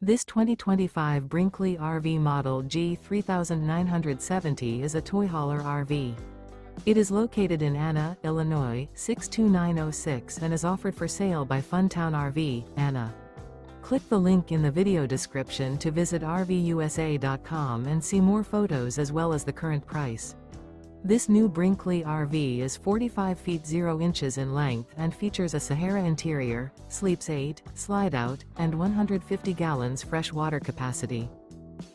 This 2025 Brinkley RV Model G 3970 is a toy hauler RV. It is located in Anna, Illinois, 62906 and is offered for sale by Funtown RV, Anna. Click the link in the video description to visit RVUSA.com and see more photos as well as the current price. This new Brinkley RV is 45 feet 0 inches in length and features a SAHARA interior, sleeps 8, slide-out, and 150 gallons fresh water capacity.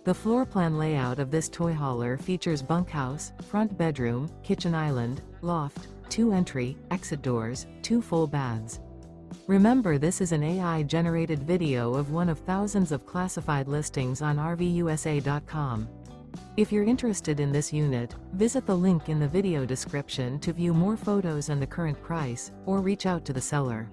The floor plan layout of this toy hauler features bunkhouse, front bedroom, kitchen island, loft, 2 entry, exit doors, 2 full baths. Remember, this is an AI-generated video of one of thousands of classified listings on RVUSA.com. If you're interested in this unit, visit the link in the video description to view more photos and the current price, or reach out to the seller.